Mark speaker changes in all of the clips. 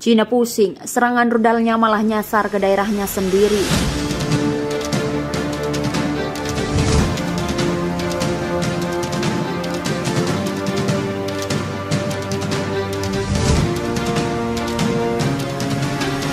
Speaker 1: Cina pusing, serangan rudalnya malah nyasar ke daerahnya sendiri.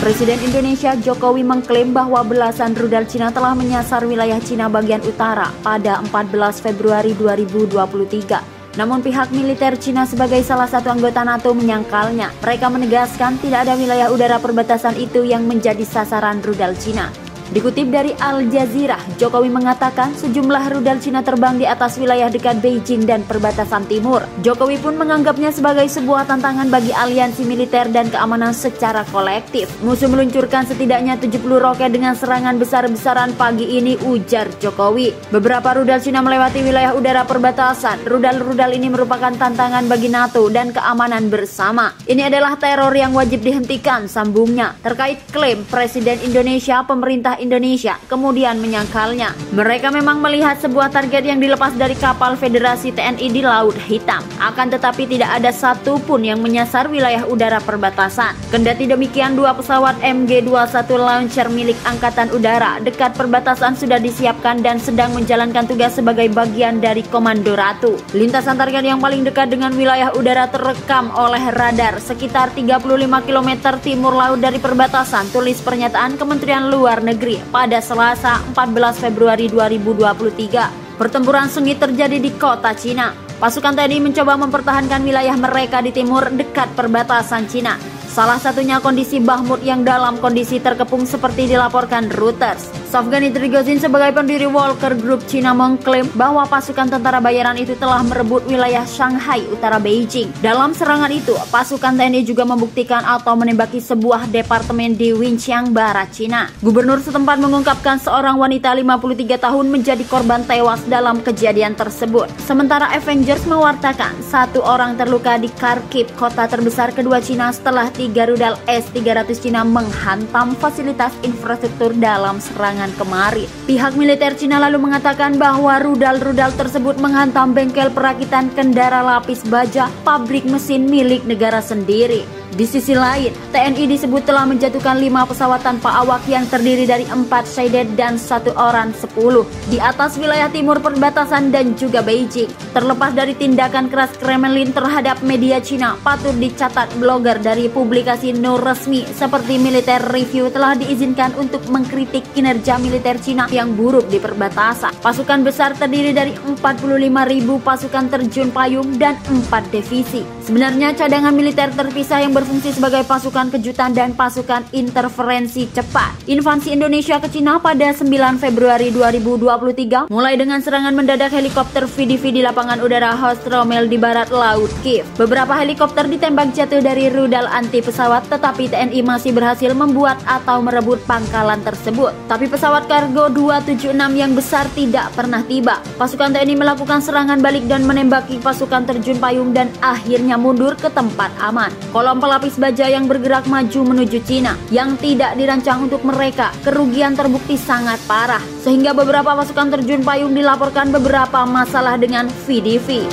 Speaker 1: Presiden Indonesia Jokowi mengklaim bahwa belasan rudal Cina telah menyasar wilayah Cina bagian utara pada 14 Februari 2023. Namun pihak militer Cina sebagai salah satu anggota NATO menyangkalnya. Mereka menegaskan tidak ada wilayah udara perbatasan itu yang menjadi sasaran rudal Cina. Dikutip dari Al Jazeera, Jokowi mengatakan sejumlah rudal Cina terbang di atas wilayah dekat Beijing dan perbatasan timur. Jokowi pun menganggapnya sebagai sebuah tantangan bagi aliansi militer dan keamanan secara kolektif. Musuh meluncurkan setidaknya 70 roket dengan serangan besar-besaran pagi ini, ujar Jokowi. Beberapa rudal Cina melewati wilayah udara perbatasan. Rudal-rudal ini merupakan tantangan bagi NATO dan keamanan bersama. Ini adalah teror yang wajib dihentikan, sambungnya. Terkait klaim Presiden Indonesia, pemerintah Indonesia kemudian menyangkalnya. Mereka memang melihat sebuah target yang dilepas dari kapal Federasi TNI di Laut Hitam. Akan tetapi tidak ada satupun yang menyasar wilayah udara perbatasan. Kendati demikian, dua pesawat MG-21 launcher milik Angkatan Udara dekat perbatasan sudah disiapkan dan sedang menjalankan tugas sebagai bagian dari Komando Ratu. Lintasan target yang paling dekat dengan wilayah udara terekam oleh radar sekitar 35 km timur laut dari perbatasan, tulis pernyataan Kementerian Luar Negeri pada Selasa 14 Februari 2023. Pertempuran sengit terjadi di kota Cina. Pasukan TNI mencoba mempertahankan wilayah mereka di timur dekat perbatasan Cina. Salah satunya kondisi Bakhmut yang dalam kondisi terkepung seperti dilaporkan Reuters. Safghani Prigozhin sebagai pendiri Walker Group Cina mengklaim bahwa pasukan tentara bayaran itu telah merebut wilayah Shanghai utara Beijing. Dalam serangan itu, pasukan TNI juga membuktikan atau menembaki sebuah departemen di Winxiang, barat Cina. Gubernur setempat mengungkapkan seorang wanita 53 tahun menjadi korban tewas dalam kejadian tersebut. Sementara Avengers mewartakan satu orang terluka di Kharkiv, kota terbesar kedua Cina setelah 3 rudal S-300 Cina menghantam fasilitas infrastruktur dalam serangan kemarin. Pihak militer Cina lalu mengatakan bahwa rudal-rudal tersebut menghantam bengkel perakitan kendara lapis baja pabrik mesin milik negara sendiri. Di sisi lain, TNI disebut telah menjatuhkan 5 pesawat tanpa awak yang terdiri dari 4 Shahed dan 1 Oran 10 di atas wilayah timur perbatasan dan juga Beijing. Terlepas dari tindakan keras Kremlin terhadap media Cina, patut dicatat blogger dari publikasi non resmi seperti Military Review telah diizinkan untuk mengkritik kinerja militer Cina yang buruk di perbatasan. Pasukan besar terdiri dari 45.000 pasukan terjun payung dan 4 divisi. Sebenarnya cadangan militer terpisah yang berfungsi sebagai pasukan kejutan dan pasukan interferensi cepat. Invasi Indonesia ke Cina pada 9 Februari 2023 mulai dengan serangan mendadak helikopter VDV di lapangan udara Hostomel di barat laut Kiev. Beberapa helikopter ditembak jatuh dari rudal anti pesawat, tetapi TNI masih berhasil membuat atau merebut pangkalan tersebut. Tapi pesawat kargo 276 yang besar tidak pernah tiba. Pasukan TNI melakukan serangan balik dan menembaki pasukan terjun payung dan akhirnya mundur ke tempat aman. Kolom pelapis baja yang bergerak maju menuju Cina yang tidak dirancang untuk mereka. Kerugian terbukti sangat parah sehingga beberapa pasukan terjun payung dilaporkan beberapa masalah dengan VDV.